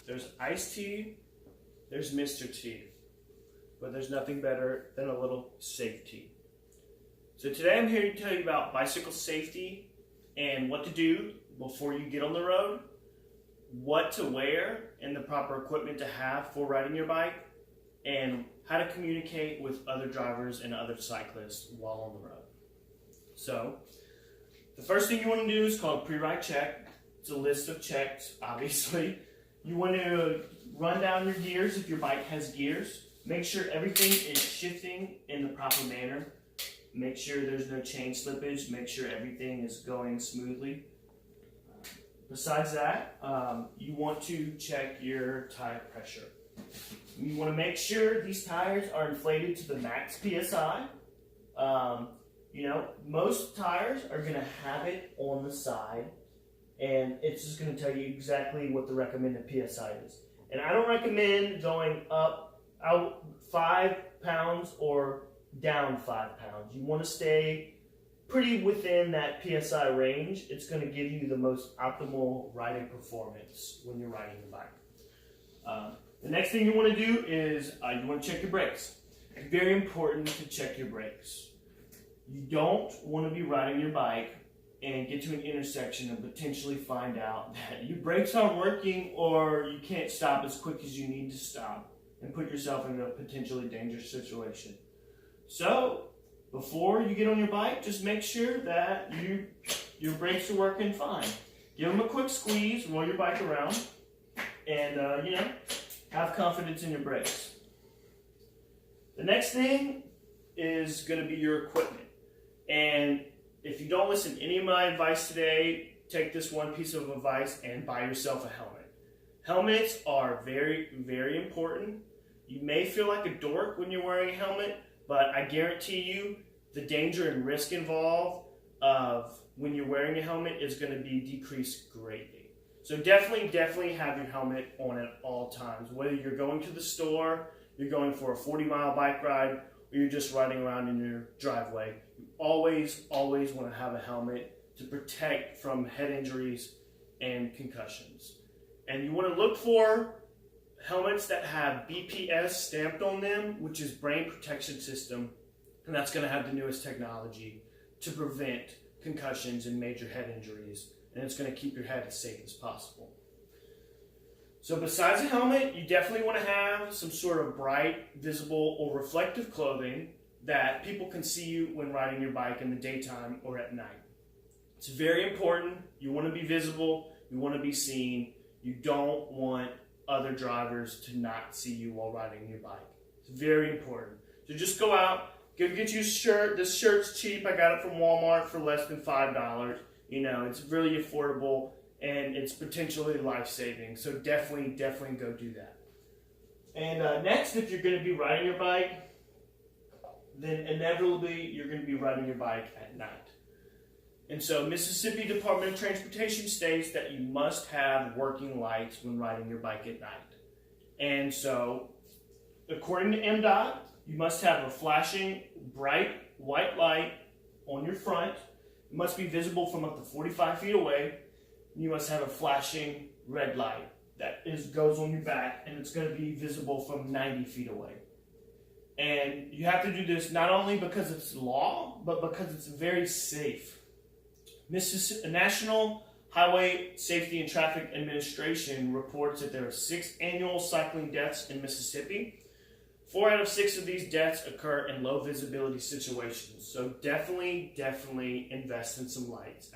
There's iced tea, there's Mr. T, but there's nothing better than a little safety. So today I'm here to tell you about bicycle safety and what to do before you get on the road, what to wear and the proper equipment to have for riding your bike, and how to communicate with other drivers and other cyclists while on the road. So the first thing you want to do is called a pre-ride check. It's a list of checks, obviously. You want to run down your gears if your bike has gears. Make sure everything is shifting in the proper manner. Make sure there's no chain slippage. Make sure everything is going smoothly. Besides that, you want to check your tire pressure. You want to make sure these tires are inflated to the max PSI. Most tires are going to have it on the side, and it's just going to tell you exactly what the recommended PSI is. And I don't recommend going out 5 pounds or down 5 pounds. You want to stay pretty within that PSI range. It's going to give you the most optimal riding performance when you're riding your bike. The next thing you want to do is you want to check your brakes. It's very important to check your brakes. You don't want to be riding your bike and get to an intersection and potentially find out that your brakes aren't working or you can't stop as quick as you need to stop and put yourself in a potentially dangerous situation. So before you get on your bike, just make sure that your brakes are working fine. Give them a quick squeeze, roll your bike around, and have confidence in your brakes. The next thing is going to be your equipment. And if you don't listen to any of my advice today, take this one piece of advice and buy yourself a helmet. Helmets are very, very important. You may feel like a dork when you're wearing a helmet, but I guarantee you the danger and risk involved of when you're wearing a helmet is going to be decreased greatly. So definitely have your helmet on at all times. Whether you're going to the store, you're going for a 40-mile bike ride, or you're just riding around in your driveway, you always want to have a helmet to protect from head injuries and concussions. And you want to look for helmets that have BPS stamped on them, which is Brain Protection System, and that's going to have the newest technology to prevent concussions and major head injuries, and it's going to keep your head as safe as possible. So besides a helmet, you definitely want to have some sort of bright, visible, or reflective clothing that people can see you when riding your bike in the daytime or at night. It's very important. You want to be visible. You want to be seen. You don't want other drivers to not see you while riding your bike. It's very important. So just go out, go get you a shirt. This shirt's cheap. I got it from Walmart for less than $5. It's really affordable and it's potentially life-saving. So definitely go do that. And next, if you're going to be riding your bike, then inevitably you're going to be riding your bike at night. And so Mississippi Department of Transportation states that you must have working lights when riding your bike at night. And so, according to MDOT, you must have a flashing bright white light on your front. It must be visible from up to 45 feet away. You must have a flashing red light that goes on your back, and it's going to be visible from 90 feet away. And you have to do this not only because it's law, but because it's very safe. National Highway Safety and Traffic Administration reports that there are 6 annual cycling deaths in Mississippi. 4 out of 6 of these deaths occur in low visibility situations. So definitely invest in some lights.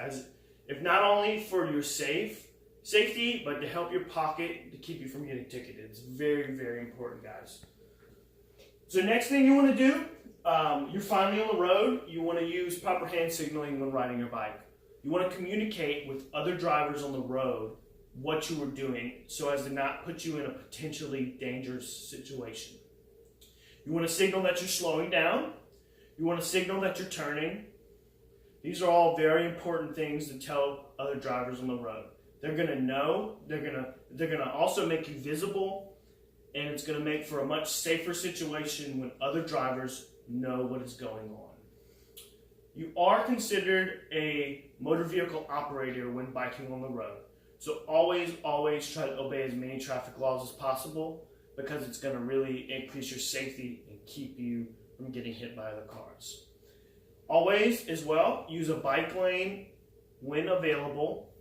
If not only for your safety, but to help your pocket to keep you from getting ticketed. It's very, very important, guys. So next thing you want to do, you're finally on the road. You want to use proper hand signaling when riding your bike. You want to communicate with other drivers on the road what you were doing so as to not put you in a potentially dangerous situation. You want to signal that you're slowing down. You want to signal that you're turning. These are all very important things to tell other drivers on the road. They're going to know. They're going to also make you visible, and it's going to make for a much safer situation when other drivers know what is going on. You are considered a motor vehicle operator when biking on the road. So always try to obey as many traffic laws as possible, because it's going to really increase your safety and keep you from getting hit by other cars. Always, as well, use a bike lane when available.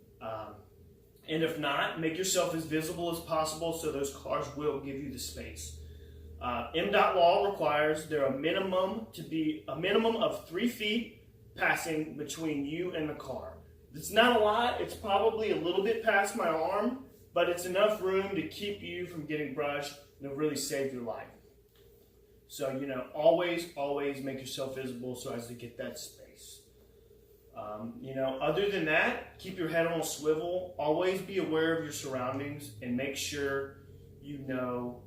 And if not, make yourself as visible as possible so those cars will give you the space. MDOT law requires there a minimum of 3 feet passing between you and the car. It's not a lot. It's probably a little bit past my arm, but it's enough room to keep you from getting brushed and to really save your life. So, always make yourself visible so as to get that space. Other than that, keep your head on a swivel. Always be aware of your surroundings and make sure you know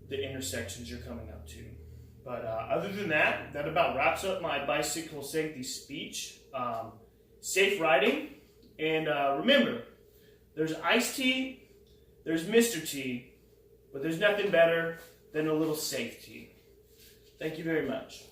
the intersections you're coming up to. But other than that, that about wraps up my bicycle safety speech. Safe riding. And remember, there's iced tea, there's Mr. T, but there's nothing better than a little safe tea. Thank you very much.